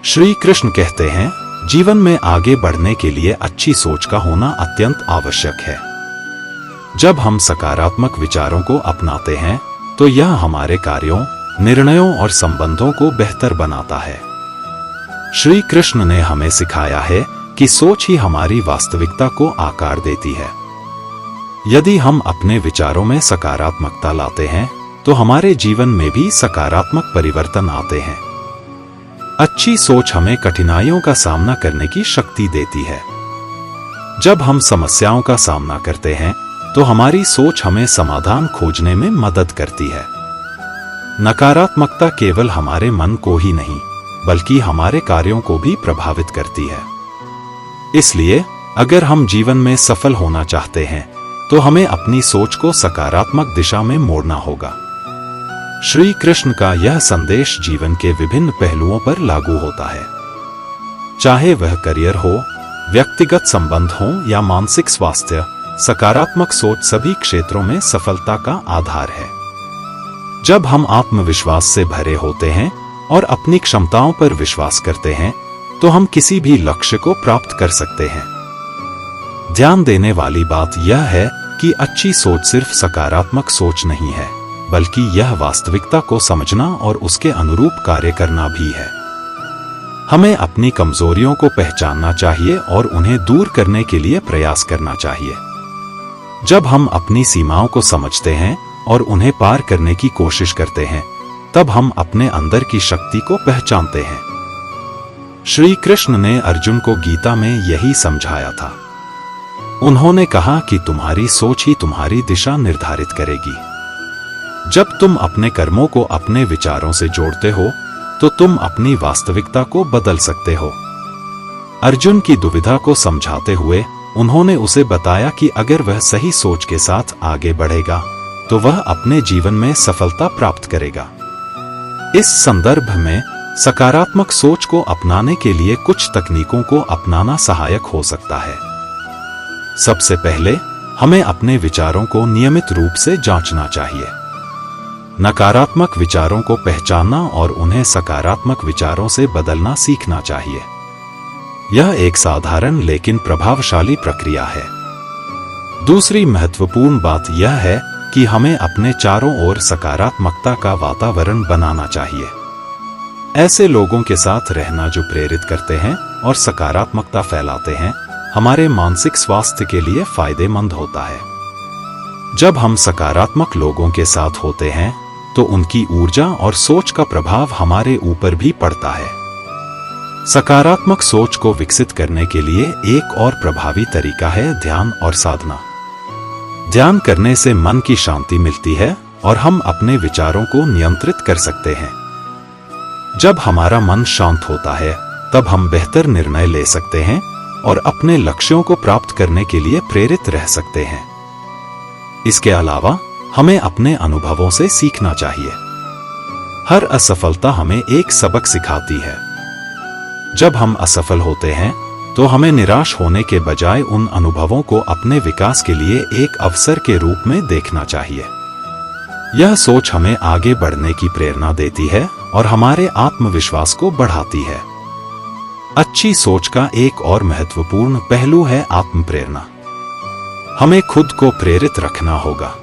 श्री कृष्ण कहते हैं, जीवन में आगे बढ़ने के लिए अच्छी सोच का होना अत्यंत आवश्यक है। जब हम सकारात्मक विचारों को अपनाते हैं तो यह हमारे कार्यों, निर्णयों और संबंधों को बेहतर बनाता है। श्री कृष्ण ने हमें सिखाया है कि सोच ही हमारी वास्तविकता को आकार देती है। यदि हम अपने विचारों में सकारात्मकता लाते हैं तो हमारे जीवन में भी सकारात्मक परिवर्तन आते हैं। अच्छी सोच हमें कठिनाइयों का सामना करने की शक्ति देती है। जब हम समस्याओं का सामना करते हैं तो हमारी सोच हमें समाधान खोजने में मदद करती है। नकारात्मकता केवल हमारे मन को ही नहीं बल्कि हमारे कार्यों को भी प्रभावित करती है। इसलिए अगर हम जीवन में सफल होना चाहते हैं तो हमें अपनी सोच को सकारात्मक दिशा में मोड़ना होगा। श्री कृष्ण का यह संदेश जीवन के विभिन्न पहलुओं पर लागू होता है, चाहे वह करियर हो, व्यक्तिगत संबंध हो या मानसिक स्वास्थ्य। सकारात्मक सोच सभी क्षेत्रों में सफलता का आधार है। जब हम आत्मविश्वास से भरे होते हैं और अपनी क्षमताओं पर विश्वास करते हैं तो हम किसी भी लक्ष्य को प्राप्त कर सकते हैं। ध्यान देने वाली बात यह है कि अच्छी सोच सिर्फ सकारात्मक सोच नहीं है बल्कि यह वास्तविकता को समझना और उसके अनुरूप कार्य करना भी है। हमें अपनी कमजोरियों को पहचानना चाहिए और उन्हें दूर करने के लिए प्रयास करना चाहिए। जब हम अपनी सीमाओं को समझते हैं और उन्हें पार करने की कोशिश करते हैं तब हम अपने अंदर की शक्ति को पहचानते हैं। श्री कृष्ण ने अर्जुन को गीता में यही समझाया था। उन्होंने कहा कि तुम्हारी सोच ही तुम्हारी दिशा निर्धारित करेगी। जब तुम अपने कर्मों को अपने विचारों से जोड़ते हो तो तुम अपनी वास्तविकता को बदल सकते हो। अर्जुन की दुविधा को समझाते हुए उन्होंने उसे बताया कि अगर वह सही सोच के साथ आगे बढ़ेगा तो वह अपने जीवन में सफलता प्राप्त करेगा। इस संदर्भ में सकारात्मक सोच को अपनाने के लिए कुछ तकनीकों को अपनाना सहायक हो सकता है। सबसे पहले हमें अपने विचारों को नियमित रूप से जांचना चाहिए। नकारात्मक विचारों को पहचानना और उन्हें सकारात्मक विचारों से बदलना सीखना चाहिए। यह एक साधारण लेकिन प्रभावशाली प्रक्रिया है। दूसरी महत्वपूर्ण बात यह है कि हमें अपने चारों ओर सकारात्मकता का वातावरण बनाना चाहिए। ऐसे लोगों के साथ रहना जो प्रेरित करते हैं और सकारात्मकता फैलाते हैं हमारे मानसिक स्वास्थ्य के लिए फायदेमंद होता है। जब हम सकारात्मक लोगों के साथ होते हैं तो उनकी ऊर्जा और सोच का प्रभाव हमारे ऊपर भी पड़ता है। सकारात्मक सोच को विकसित करने के लिए एक और प्रभावी तरीका है ध्यान और साधना। ध्यान करने से मन की शांति मिलती है और हम अपने विचारों को नियंत्रित कर सकते हैं। जब हमारा मन शांत होता है तब हम बेहतर निर्णय ले सकते हैं और अपने लक्ष्यों को प्राप्त करने के लिए प्रेरित रह सकते हैं। इसके अलावा हमें अपने अनुभवों से सीखना चाहिए। हर असफलता हमें एक सबक सिखाती है। जब हम असफल होते हैं तो हमें निराश होने के बजाय उन अनुभवों को अपने विकास के लिए एक अवसर के रूप में देखना चाहिए। यह सोच हमें आगे बढ़ने की प्रेरणा देती है और हमारे आत्मविश्वास को बढ़ाती है। अच्छी सोच का एक और महत्वपूर्ण पहलू है आत्मप्रेरणा। हमें खुद को प्रेरित रखना होगा।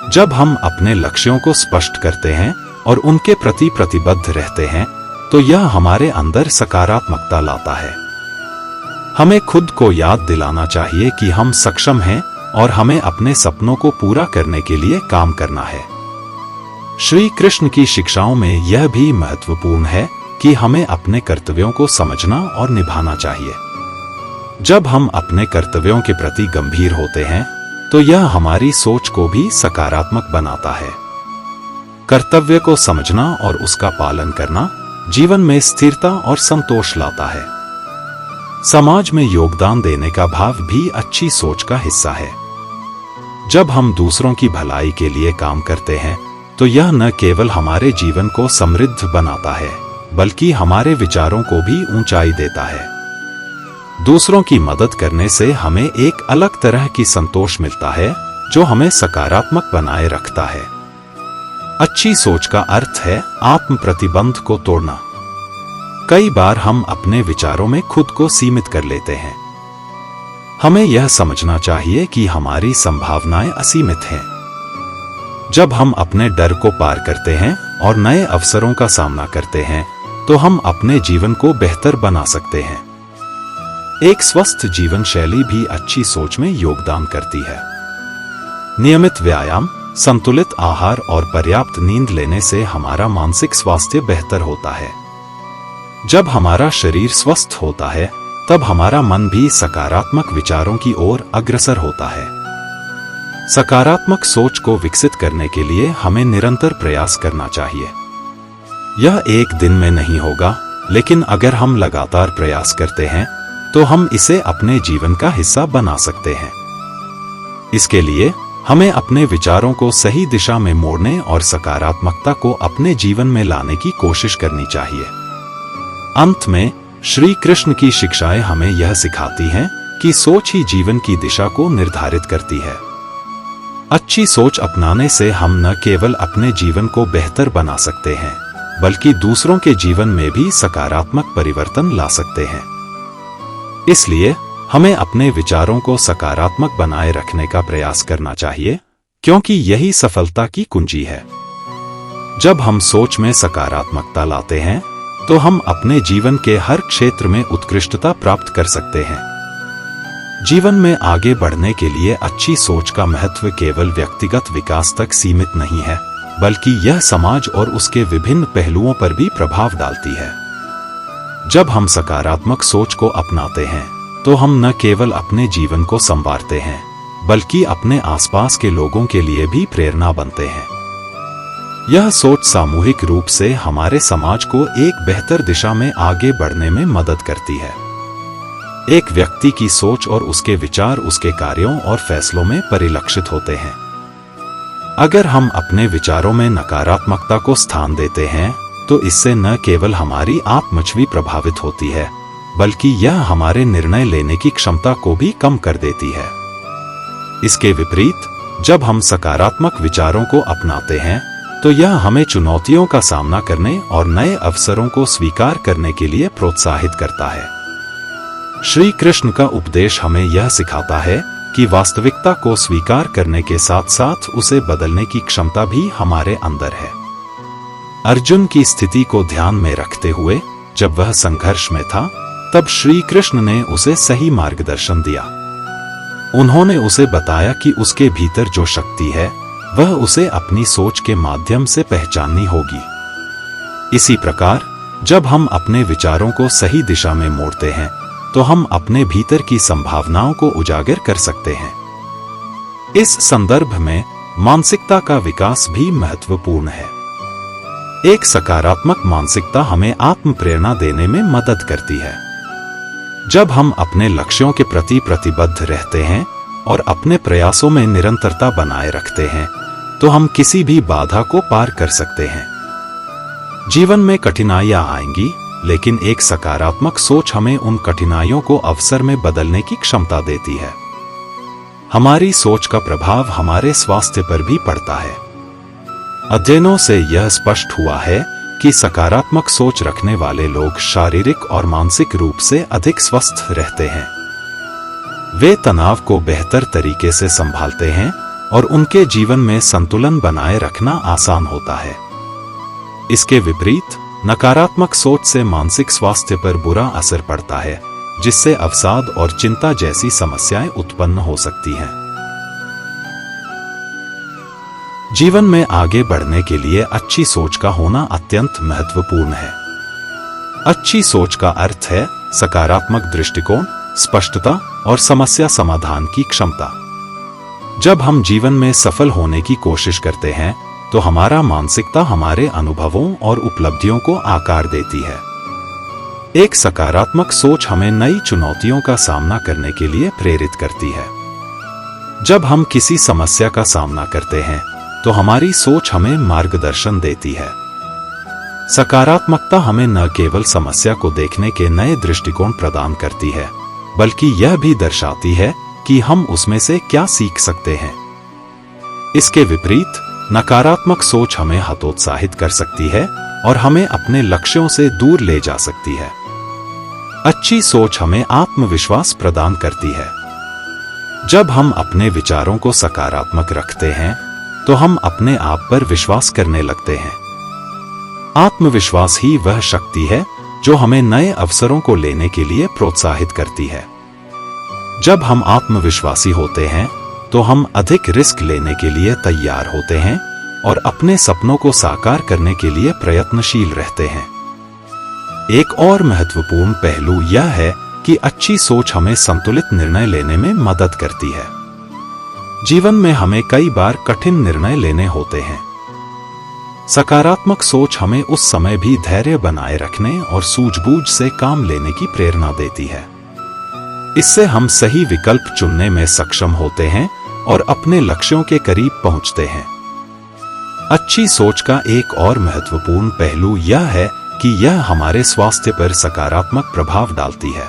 जब हम अपने लक्ष्यों को स्पष्ट करते हैं और उनके प्रति प्रतिबद्ध रहते हैं तो यह हमारे अंदर सकारात्मकता लाता है। हमें खुद को याद दिलाना चाहिए कि हम सक्षम हैं और हमें अपने सपनों को पूरा करने के लिए काम करना है। श्री कृष्ण की शिक्षाओं में यह भी महत्वपूर्ण है कि हमें अपने कर्तव्यों को समझना और निभाना चाहिए। जब हम अपने कर्तव्यों के प्रति गंभीर होते हैं तो यह हमारी सोच को भी सकारात्मक बनाता है। कर्तव्य को समझना और उसका पालन करना जीवन में स्थिरता और संतोष लाता है। समाज में योगदान देने का भाव भी अच्छी सोच का हिस्सा है। जब हम दूसरों की भलाई के लिए काम करते हैं तो यह न केवल हमारे जीवन को समृद्ध बनाता है बल्कि हमारे विचारों को भी ऊंचाई देता है। दूसरों की मदद करने से हमें एक अलग तरह की संतोष मिलता है जो हमें सकारात्मक बनाए रखता है। अच्छी सोच का अर्थ है आत्म प्रतिबंध को तोड़ना। कई बार हम अपने विचारों में खुद को सीमित कर लेते हैं। हमें यह समझना चाहिए कि हमारी संभावनाएं असीमित हैं। जब हम अपने डर को पार करते हैं और नए अवसरों का सामना करते हैं, तो हम अपने जीवन को बेहतर बना सकते हैं। एक स्वस्थ जीवन शैली भी अच्छी सोच में योगदान करती है। नियमित व्यायाम, संतुलित आहार और पर्याप्त नींद लेने से हमारा मानसिक स्वास्थ्य बेहतर होता है। जब हमारा शरीर स्वस्थ होता है, तब हमारा मन भी सकारात्मक विचारों की ओर अग्रसर होता है। सकारात्मक सोच को विकसित करने के लिए हमें निरंतर प्रयास करना चाहिए। यह एक दिन में नहीं होगा, लेकिन अगर हम लगातार प्रयास करते हैं तो हम इसे अपने जीवन का हिस्सा बना सकते हैं। इसके लिए हमें अपने विचारों को सही दिशा में मोड़ने और सकारात्मकता को अपने जीवन में लाने की कोशिश करनी चाहिए। अंत में श्री कृष्ण की शिक्षाएं हमें यह सिखाती हैं कि सोच ही जीवन की दिशा को निर्धारित करती है। अच्छी सोच अपनाने से हम न केवल अपने जीवन को बेहतर बना सकते हैं, बल्कि दूसरों के जीवन में भी सकारात्मक परिवर्तन ला सकते हैं। इसलिए हमें अपने विचारों को सकारात्मक बनाए रखने का प्रयास करना चाहिए, क्योंकि यही सफलता की कुंजी है। जब हम सोच में सकारात्मकता लाते हैं, तो हम अपने जीवन के हर क्षेत्र में उत्कृष्टता प्राप्त कर सकते हैं। जीवन में आगे बढ़ने के लिए अच्छी सोच का महत्व केवल व्यक्तिगत विकास तक सीमित नहीं है, बल्कि यह समाज और उसके विभिन्न पहलुओं पर भी प्रभाव डालती है। जब हम सकारात्मक सोच को अपनाते हैं, तो हम न केवल अपने जीवन को संवारते हैं, बल्कि अपने आसपास के लोगों के लिए भी प्रेरणा बनते हैं। यह सोच सामूहिक रूप से हमारे समाज को एक बेहतर दिशा में आगे बढ़ने में मदद करती है। एक व्यक्ति की सोच और उसके विचार उसके कार्यों और फैसलों में परिलक्षित होते हैं। अगर हम अपने विचारों में नकारात्मकता को स्थान देते हैं, तो इससे न केवल हमारी आत्मछवि प्रभावित होती है, बल्कि यह हमारे निर्णय लेने की क्षमता को भी कम कर देती है। इसके विपरीत, जब हम सकारात्मक विचारों को अपनाते हैं, तो यह हमें चुनौतियों का सामना करने और नए अवसरों को स्वीकार करने के लिए प्रोत्साहित करता है। श्री कृष्ण का उपदेश हमें यह सिखाता है कि वास्तविकता को स्वीकार करने के साथ साथ उसे बदलने की क्षमता भी हमारे अंदर है। अर्जुन की स्थिति को ध्यान में रखते हुए जब वह संघर्ष में था, तब श्री कृष्ण ने उसे सही मार्गदर्शन दिया। उन्होंने उसे बताया कि उसके भीतर जो शक्ति है, वह उसे अपनी सोच के माध्यम से पहचाननी होगी। इसी प्रकार, जब हम अपने विचारों को सही दिशा में मोड़ते हैं, तो हम अपने भीतर की संभावनाओं को उजागर कर सकते हैं। इस संदर्भ में मानसिकता का विकास भी महत्वपूर्ण है। एक सकारात्मक मानसिकता हमें आत्म प्रेरणा देने में मदद करती है। जब हम अपने लक्ष्यों के प्रति प्रतिबद्ध रहते हैं और अपने प्रयासों में निरंतरता बनाए रखते हैं, तो हम किसी भी बाधा को पार कर सकते हैं। जीवन में कठिनाइयां आएंगी, लेकिन एक सकारात्मक सोच हमें उन कठिनाइयों को अवसर में बदलने की क्षमता देती है। हमारी सोच का प्रभाव हमारे स्वास्थ्य पर भी पड़ता है। अध्ययनों से यह स्पष्ट हुआ है कि सकारात्मक सोच रखने वाले लोग शारीरिक और मानसिक रूप से अधिक स्वस्थ रहते हैं। वे तनाव को बेहतर तरीके से संभालते हैं और उनके जीवन में संतुलन बनाए रखना आसान होता है। इसके विपरीत, नकारात्मक सोच से मानसिक स्वास्थ्य पर बुरा असर पड़ता है, जिससे अवसाद और चिंता जैसी समस्याएं उत्पन्न हो सकती हैं। जीवन में आगे बढ़ने के लिए अच्छी सोच का होना अत्यंत महत्वपूर्ण है। अच्छी सोच का अर्थ है सकारात्मक दृष्टिकोण, स्पष्टता और समस्या समाधान की क्षमता। जब हम जीवन में सफल होने की कोशिश करते हैं, तो हमारा मानसिकता हमारे अनुभवों और उपलब्धियों को आकार देती है। एक सकारात्मक सोच हमें नई चुनौतियों का सामना करने के लिए प्रेरित करती है। जब हम किसी समस्या का सामना करते हैं, तो हमारी सोच हमें मार्गदर्शन देती है। सकारात्मकता हमें न केवल समस्या को देखने के नए दृष्टिकोण प्रदान करती है, बल्कि यह भी दर्शाती है कि हम उसमें से क्या सीख सकते हैं। इसके विपरीत, नकारात्मक सोच हमें हतोत्साहित कर सकती है और हमें अपने लक्ष्यों से दूर ले जा सकती है। अच्छी सोच हमें आत्मविश्वास प्रदान करती है। जब हम अपने विचारों को सकारात्मक रखते हैं तो हम अपने आप पर विश्वास करने लगते हैं। आत्मविश्वास ही वह शक्ति है जो हमें नए अवसरों को लेने के लिए प्रोत्साहित करती है। जब हम आत्मविश्वासी होते हैं तो हम अधिक रिस्क लेने के लिए तैयार होते हैं और अपने सपनों को साकार करने के लिए प्रयत्नशील रहते हैं। एक और महत्वपूर्ण पहलू यह है कि अच्छी सोच हमें संतुलित निर्णय लेने में मदद करती है। जीवन में हमें कई बार कठिन निर्णय लेने होते हैं। सकारात्मक सोच हमें उस समय भी धैर्य बनाए रखने और सूझबूझ से काम लेने की प्रेरणा देती है। इससे हम सही विकल्प चुनने में सक्षम होते हैं और अपने लक्ष्यों के करीब पहुंचते हैं। अच्छी सोच का एक और महत्वपूर्ण पहलू यह है कि यह हमारे स्वास्थ्य पर सकारात्मक प्रभाव डालती है।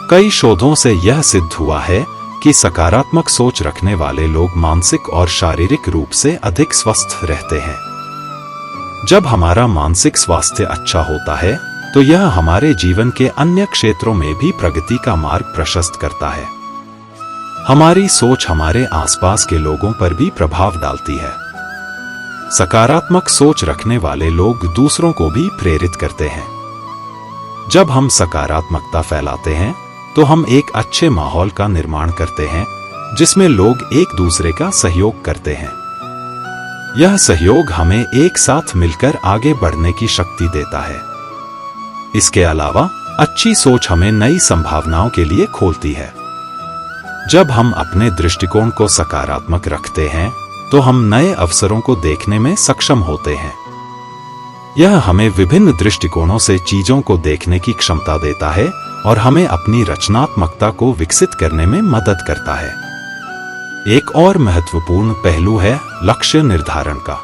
कई शोधों से यह सिद्ध हुआ है कि सकारात्मक सोच रखने वाले लोग मानसिक और शारीरिक रूप से अधिक स्वस्थ रहते हैं। जब हमारा मानसिक स्वास्थ्य अच्छा होता है तो यह हमारे जीवन के अन्य क्षेत्रों में भी प्रगति का मार्ग प्रशस्त करता है। हमारी सोच हमारे आसपास के लोगों पर भी प्रभाव डालती है। सकारात्मक सोच रखने वाले लोग दूसरों को भी प्रेरित करते हैं। जब हम सकारात्मकता फैलाते हैं तो हम एक अच्छे माहौल का निर्माण करते हैं जिसमें लोग एक दूसरे का सहयोग करते हैं। यह सहयोग हमें एक साथ मिलकर आगे बढ़ने की शक्ति देता है। इसके अलावा अच्छी सोच हमें नई संभावनाओं के लिए खोलती है। जब हम अपने दृष्टिकोण को सकारात्मक रखते हैं तो हम नए अवसरों को देखने में सक्षम होते हैं। यह हमें विभिन्न दृष्टिकोणों से चीजों को देखने की क्षमता देता है और हमें अपनी रचनात्मकता को विकसित करने में मदद करता है। एक और महत्वपूर्ण पहलू है लक्ष्य निर्धारण का।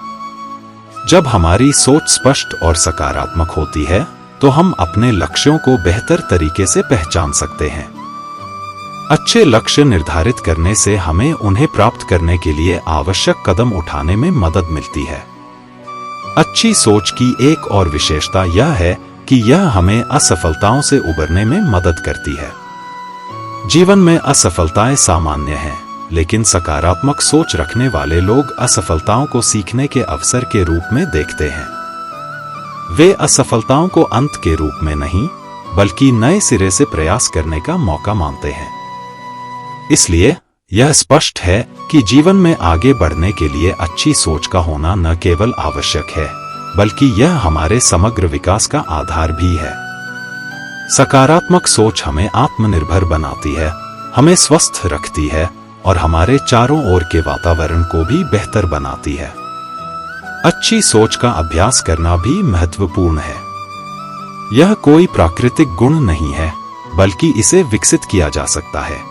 जब हमारी सोच स्पष्ट और सकारात्मक होती है तो हम अपने लक्ष्यों को बेहतर तरीके से पहचान सकते हैं। अच्छे लक्ष्य निर्धारित करने से हमें उन्हें प्राप्त करने के लिए आवश्यक कदम उठाने में मदद मिलती है। अच्छी सोच की एक और विशेषता यह है कि यह हमें असफलताओं से उबरने में मदद करती है। जीवन में असफलताएं सामान्य हैं, लेकिन सकारात्मक सोच रखने वाले लोग असफलताओं को सीखने के अवसर के रूप में देखते हैं। वे असफलताओं को अंत के रूप में नहीं, बल्कि नए सिरे से प्रयास करने का मौका मानते हैं। इसलिए यह स्पष्ट है कि जीवन में आगे बढ़ने के लिए अच्छी सोच का होना न केवल आवश्यक है, बल्कि यह हमारे समग्र विकास का आधार भी है। सकारात्मक सोच हमें आत्मनिर्भर बनाती है, हमें स्वस्थ रखती है और हमारे चारों ओर के वातावरण को भी बेहतर बनाती है। अच्छी सोच का अभ्यास करना भी महत्वपूर्ण है। यह कोई प्राकृतिक गुण नहीं है, बल्कि इसे विकसित किया जा सकता है।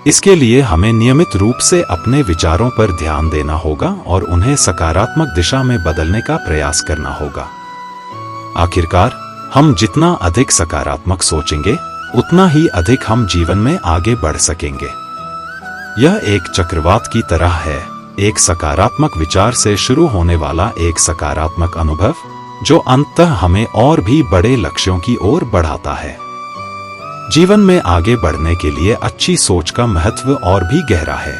इसके लिए हमें नियमित रूप से अपने विचारों पर ध्यान देना होगा और उन्हें सकारात्मक दिशा में बदलने का प्रयास करना होगा। आखिरकार, हम जितना अधिक सकारात्मक सोचेंगे, उतना ही अधिक हम जीवन में आगे बढ़ सकेंगे। यह एक चक्रवात की तरह है, एक सकारात्मक विचार से शुरू होने वाला एक सकारात्मक अनुभव, जो अंततः हमें और भी बड़े लक्ष्यों की ओर बढ़ाता है। जीवन में आगे बढ़ने के लिए अच्छी सोच का महत्व और भी गहरा है।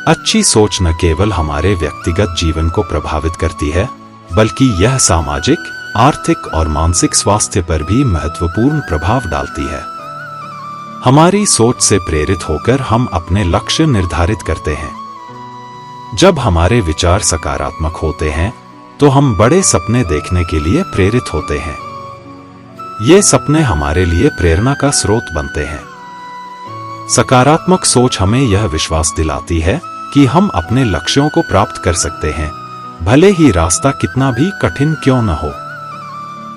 अच्छी सोच न केवल हमारे व्यक्तिगत जीवन को प्रभावित करती है, बल्कि यह सामाजिक, आर्थिक और मानसिक स्वास्थ्य पर भी महत्वपूर्ण प्रभाव डालती है। हमारी सोच से प्रेरित होकर हम अपने लक्ष्य निर्धारित करते हैं। जब हमारे विचार सकारात्मक होते हैं, तो हम बड़े सपने देखने के लिए प्रेरित होते हैं। ये सपने हमारे लिए प्रेरणा का स्रोत बनते हैं। सकारात्मक सोच हमें यह विश्वास दिलाती है कि हम अपने लक्ष्यों को प्राप्त कर सकते हैं, भले ही रास्ता कितना भी कठिन क्यों न हो।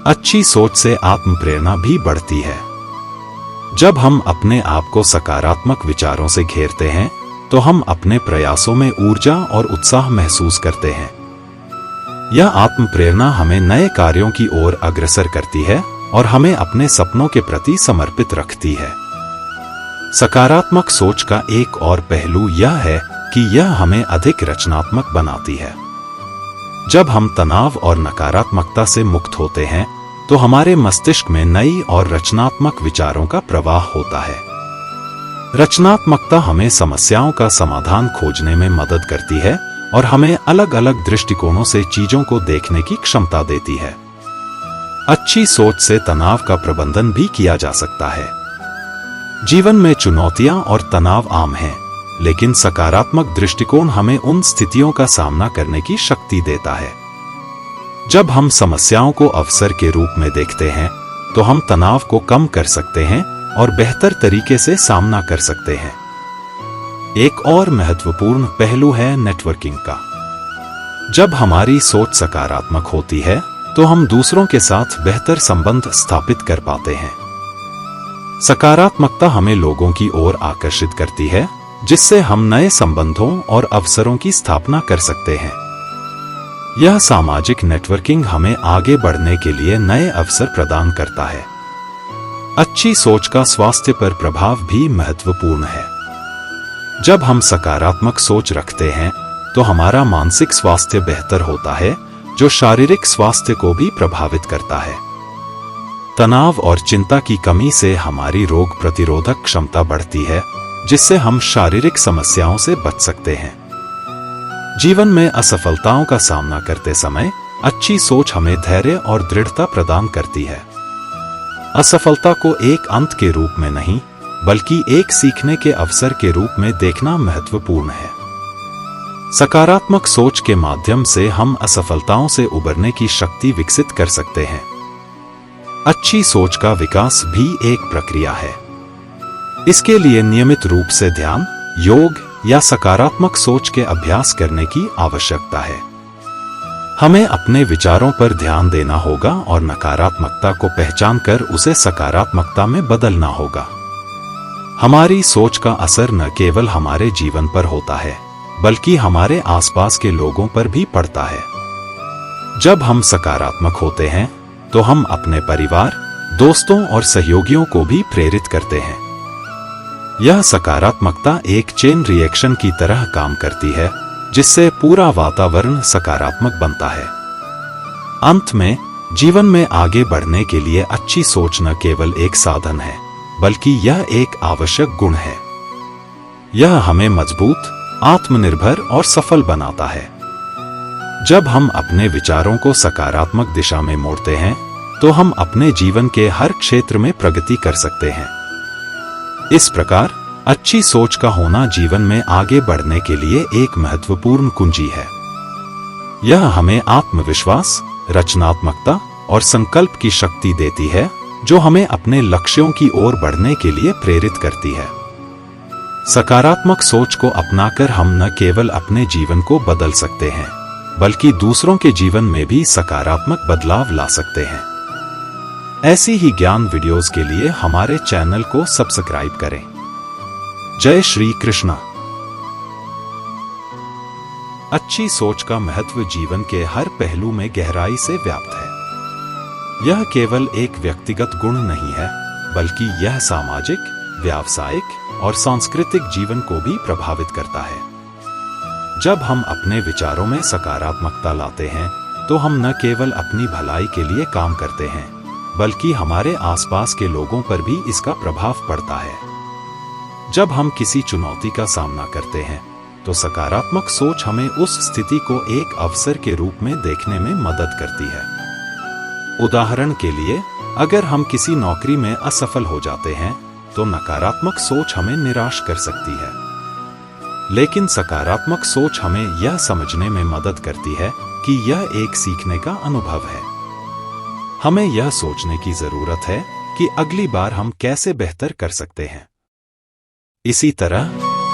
अच्छी सोच से आत्म प्रेरणा भी बढ़ती है। जब हम अपने आप को सकारात्मक विचारों से घेरते हैं, तो हम अपने प्रयासों में ऊर्जा और उत्साह महसूस करते हैं। यह आत्म प्रेरणा हमें नए कार्यों की ओर अग्रसर करती है और हमें अपने सपनों के प्रति समर्पित रखती है। सकारात्मक सोच का एक और पहलू यह है कि यह हमें अधिक रचनात्मक बनाती है। जब हम तनाव और नकारात्मकता से मुक्त होते हैं तो हमारे मस्तिष्क में नई और रचनात्मक विचारों का प्रवाह होता है। रचनात्मकता हमें समस्याओं का समाधान खोजने में मदद करती है और हमें अलग अलग दृष्टिकोणों से चीजों को देखने की क्षमता देती है। अच्छी सोच से तनाव का प्रबंधन भी किया जा सकता है। जीवन में चुनौतियां और तनाव आम हैं, लेकिन सकारात्मक दृष्टिकोण हमें उन स्थितियों का सामना करने की शक्ति देता है। जब हम समस्याओं को अवसर के रूप में देखते हैं तो हम तनाव को कम कर सकते हैं और बेहतर तरीके से सामना कर सकते हैं। एक और महत्वपूर्ण पहलू है नेटवर्किंग का। जब हमारी सोच सकारात्मक होती है तो हम दूसरों के साथ बेहतर संबंध स्थापित कर पाते हैं। सकारात्मकता हमें लोगों की ओर आकर्षित करती है, जिससे हम नए संबंधों और अवसरों की स्थापना कर सकते हैं। यह सामाजिक नेटवर्किंग हमें आगे बढ़ने के लिए नए अवसर प्रदान करता है। अच्छी सोच का स्वास्थ्य पर प्रभाव भी महत्वपूर्ण है। जब हम सकारात्मक सोच रखते हैं तो हमारा मानसिक स्वास्थ्य बेहतर होता है, जो शारीरिक स्वास्थ्य को भी प्रभावित करता है। तनाव और चिंता की कमी से हमारी रोग प्रतिरोधक क्षमता बढ़ती है, जिससे हम शारीरिक समस्याओं से बच सकते हैं। जीवन में असफलताओं का सामना करते समय अच्छी सोच हमें धैर्य और दृढ़ता प्रदान करती है। असफलता को एक अंत के रूप में नहीं, बल्कि एक सीखने के अवसर के रूप में देखना महत्वपूर्ण है। सकारात्मक सोच के माध्यम से हम असफलताओं से उबरने की शक्ति विकसित कर सकते हैं। अच्छी सोच का विकास भी एक प्रक्रिया है। इसके लिए नियमित रूप से ध्यान, योग या सकारात्मक सोच के अभ्यास करने की आवश्यकता है। हमें अपने विचारों पर ध्यान देना होगा और नकारात्मकता को पहचानकर उसे सकारात्मकता में बदलना होगा। हमारी सोच का असर न केवल हमारे जीवन पर होता है, बल्कि हमारे आसपास के लोगों पर भी पड़ता है। जब हम सकारात्मक होते हैं तो हम अपने परिवार, दोस्तों और सहयोगियों को भी प्रेरित करते हैं। यह सकारात्मकता एक चेन रिएक्शन की तरह काम करती है, जिससे पूरा वातावरण सकारात्मक बनता है। अंत में, जीवन में आगे बढ़ने के लिए अच्छी सोच न केवल एक साधन है, बल्कि यह एक आवश्यक गुण है। यह हमें मजबूत, आत्मनिर्भर और सफल बनाता है। जब हम अपने विचारों को सकारात्मक दिशा में मोड़ते हैं, तो हम अपने जीवन के हर क्षेत्र में प्रगति कर सकते हैं। इस प्रकार, अच्छी सोच का होना जीवन में आगे बढ़ने के लिए एक महत्वपूर्ण कुंजी है। यह हमें आत्मविश्वास, रचनात्मकता और संकल्प की शक्ति देती है, जो हमें अपने लक्ष्यों की ओर बढ़ने के लिए प्रेरित करती है। सकारात्मक सोच को अपनाकर हम न केवल अपने जीवन को बदल सकते हैं, बल्कि दूसरों के जीवन में भी सकारात्मक बदलाव ला सकते हैं। ऐसी ही ज्ञान वीडियोस के लिए हमारे चैनल को सब्सक्राइब करें। जय श्री कृष्ण। अच्छी सोच का महत्व जीवन के हर पहलू में गहराई से व्याप्त है। यह केवल एक व्यक्तिगत गुण नहीं है, बल्कि यह सामाजिक, व्यावसायिक और सांस्कृतिक जीवन को भी प्रभावित करता है। जब हम अपने विचारों में सकारात्मकता लाते हैं, तो हम न केवल अपनी भलाई के लिए काम करते हैं, बल्कि हमारे आसपास के लोगों पर भी इसका प्रभाव पड़ता है। जब हम किसी चुनौती का सामना करते हैं, तो सकारात्मक सोच हमें उस स्थिति को एक अवसर के रूप में देखने में मदद करती है। उदाहरण के लिए, अगर हम किसी नौकरी में असफल हो जाते हैं, तो नकारात्मक सोच हमें निराश कर सकती है। लेकिन सकारात्मक सोच हमें यह समझने में मदद करती है कि यह एक सीखने का अनुभव है। हमें यह सोचने की जरूरत है कि अगली बार हम कैसे बेहतर कर सकते हैं। इसी तरह,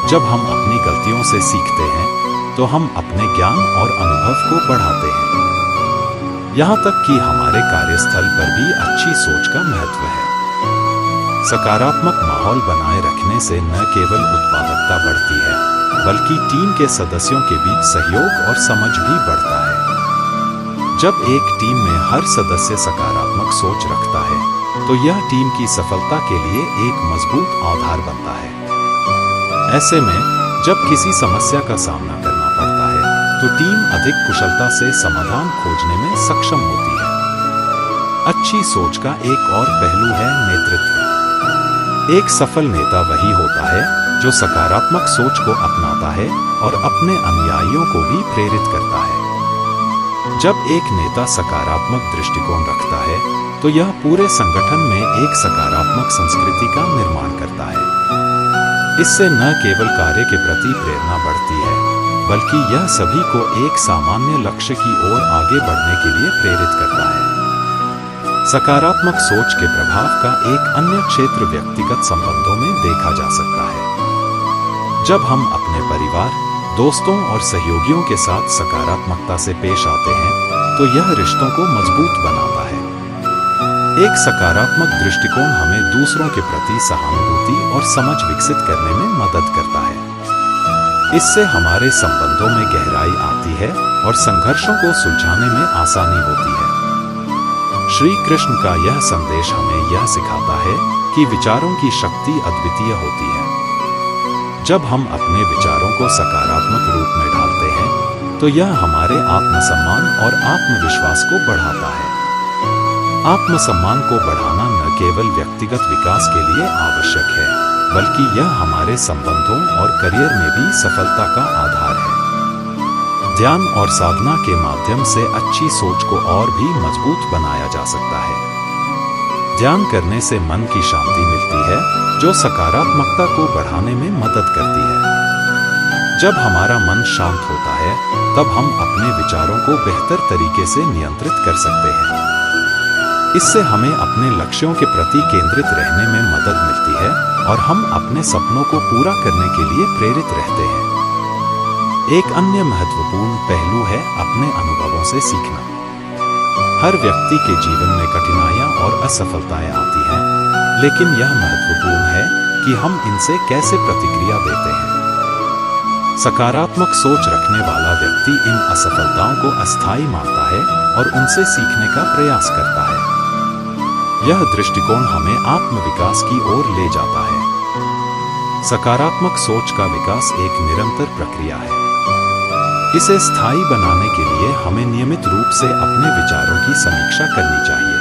जब हम अपनी गलतियों से सीखते हैं, तो हम अपने ज्ञान और अनुभव को बढ़ाते हैं। यहाँ तक कि हमारे कार्यस्थल पर भी अच्छी सोच का महत्व है। सकारात्मक माहौल बनाए रखने से न केवल उत्पादकता बढ़ती है, बल्कि टीम के सदस्यों के बीच सहयोग और समझ भी बढ़ता है। जब एक टीम में हर सदस्य सकारात्मक सोच रखता है, तो यह टीम की सफलता के लिए एक मजबूत आधार बनता है। ऐसे में, जब किसी समस्या का सामना करना पड़ता है तो टीम अधिक कुशलता से समाधान खोजने में सक्षम होती है। अच्छी सोच का एक और पहलू है नेतृत्व। एक सफल नेता वही होता है जो सकारात्मक सोच को अपनाता है और अपने अनुयायियों को भी प्रेरित करता है। जब एक नेता सकारात्मक दृष्टिकोण रखता है तो यह पूरे संगठन में एक सकारात्मक संस्कृति का निर्माण करता है। इससे न केवल कार्य के प्रति प्रेरणा बढ़ती है बल्कि यह सभी को एक सामान्य लक्ष्य की ओर आगे बढ़ने के लिए प्रेरित करता है। सकारात्मक सोच के प्रभाव का एक अन्य क्षेत्र व्यक्तिगत संबंधों में देखा जा सकता है। जब हम अपने परिवार, दोस्तों और सहयोगियों के साथ सकारात्मकता से पेश आते हैं तो यह रिश्तों को मजबूत बनाता है। एक सकारात्मक दृष्टिकोण हमें दूसरों के प्रति सहानुभूति और समझ विकसित करने में मदद करता है। इससे हमारे संबंधों में गहराई आती है और संघर्षों को सुलझाने में आसानी होती है। श्री कृष्ण का यह संदेश हमें यह सिखाता है कि विचारों की शक्ति अद्वितीय होती है। जब हम अपने विचारों को सकारात्मक रूप में ढालते हैं तो यह हमारे आत्मसम्मान और आत्मविश्वास को बढ़ाता है। आत्मसम्मान को बढ़ाना न केवल व्यक्तिगत विकास के लिए आवश्यक है बल्कि यह हमारे संबंधों और करियर में भी सफलता का आधार है। ध्यान और साधना के माध्यम से अच्छी सोच को और भी मजबूत बनाया जा सकता है। ध्यान करने से मन की शांति मिलती है जो सकारात्मकता को बढ़ाने में मदद करती है। जब हमारा मन शांत होता है तब हम अपने विचारों को बेहतर तरीके से नियंत्रित कर सकते हैं। इससे हमें अपने लक्ष्यों के प्रति केंद्रित रहने में मदद मिलती है और हम अपने सपनों को पूरा करने के लिए प्रेरित रहते हैं। एक अन्य महत्वपूर्ण पहलू है अपने अनुभवों से सीखना। हर व्यक्ति के जीवन में कठिनाइयां और असफलताएं आती हैं, लेकिन यह महत्वपूर्ण है कि हम इनसे कैसे प्रतिक्रिया देते हैं। सकारात्मक सोच रखने वाला व्यक्ति इन असफलताओं को अस्थायी मानता है और उनसे सीखने का प्रयास करता है। यह दृष्टिकोण हमें आत्मविकास की ओर ले जाता है। सकारात्मक सोच का विकास एक निरंतर प्रक्रिया है। इसे स्थायी बनाने के लिए हमें नियमित रूप से अपने विचारों की समीक्षा करनी चाहिए।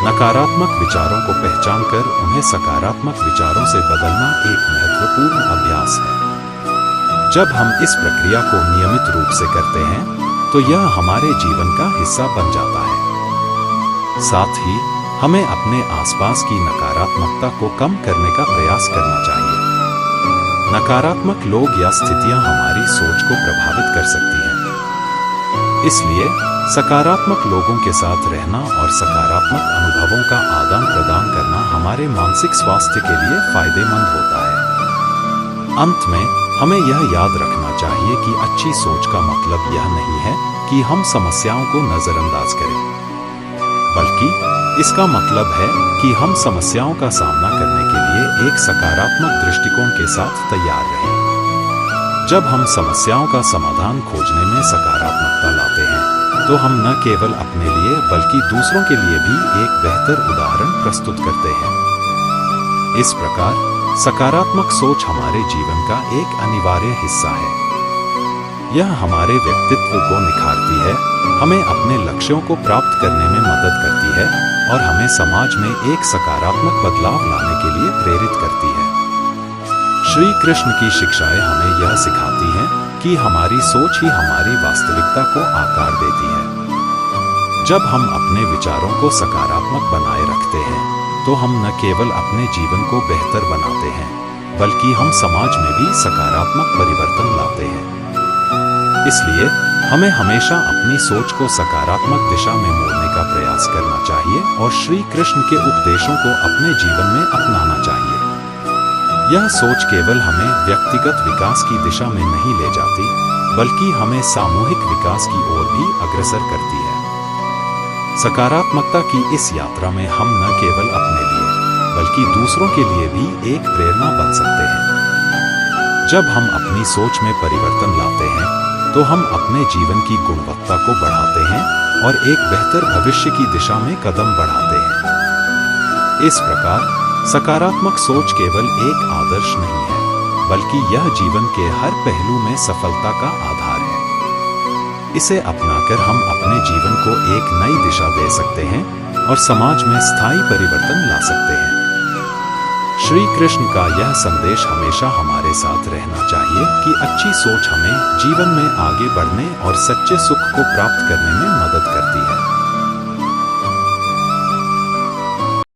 नकारात्मक विचारों को पहचानकर उन्हें सकारात्मक विचारों से बदलना एक महत्वपूर्ण अभ्यास है। जब हम इस प्रक्रिया को नियमित रूप से करते हैं तो यह हमारे जीवन का हिस्सा बन जाता है। साथ ही हमें अपने आसपास की नकारात्मकता को कम करने का प्रयास करना चाहिए। नकारात्मक लोग या स्थितियां हमारी सोच को प्रभावित कर सकती हैं। इसलिए सकारात्मक लोगों के साथ रहना और सकारात्मक अनुभवों का आदान प्रदान करना हमारे मानसिक स्वास्थ्य के लिए फायदेमंद होता है। अंत में हमें यह याद रखना चाहिए कि अच्छी सोच का मतलब यह नहीं है कि हम समस्याओं को नजरअंदाज करें, बल्कि इसका मतलब है कि हम समस्याओं का सामना करने के लिए एक सकारात्मक दृष्टिकोण के साथ तैयार रहें। जब हम समस्याओं का समाधान खोजने में सकारात्मकता लाते हैं तो हम न केवल अपने लिए बल्कि दूसरों के लिए भी एक बेहतर उदाहरण प्रस्तुत करते हैं। इस प्रकार सकारात्मक सोच हमारे जीवन का एक अनिवार्य हिस्सा है। यह हमारे व्यक्तित्व को निखारती है, हमें अपने लक्ष्यों को प्राप्त करने में मदद करती है और हमें समाज में एक सकारात्मक बदलाव लाने के लिए प्रेरित करती है। श्री कृष्ण की शिक्षाएं हमें यह सिखाती हैं कि हमारी सोच ही हमारी वास्तविकता को आकार देती है। जब हम अपने विचारों को सकारात्मक बनाए रखते हैं तो हम न केवल अपने जीवन को बेहतर बनाते हैं बल्कि हम समाज में भी सकारात्मक परिवर्तन लाते हैं। इसलिए हमें हमेशा अपनी सोच को सकारात्मक दिशा में मोड़ने का प्रयास करना चाहिए और श्री कृष्ण के उपदेशों को अपने जीवन में अपनाना चाहिए। यह सोच केवल हमें व्यक्तिगत विकास की दिशा में नहीं ले जाती, बल्कि हमें सामूहिक विकास की ओर भी अग्रसर करती है। सकारात्मकता की इस यात्रा में हम न केवल अपने लिए बल्कि दूसरों के लिए भी एक प्रेरणा बन सकते हैं। जब हम अपनी सोच में परिवर्तन लाते हैं तो हम अपने जीवन की गुणवत्ता को बढ़ाते हैं और एक बेहतर भविष्य की दिशा में कदम बढ़ाते हैं। इस प्रकार सकारात्मक सोच केवल एक आदर्श नहीं है बल्कि यह जीवन के हर पहलू में सफलता का आधार है। इसे अपनाकर हम अपने जीवन को एक नई दिशा दे सकते हैं और समाज में स्थायी परिवर्तन ला सकते हैं। श्री कृष्ण का यह संदेश हमेशा हमारे साथ रहना चाहिए कि अच्छी सोच हमें जीवन में आगे बढ़ने और सच्चे सुख को प्राप्त करने में मदद करती है।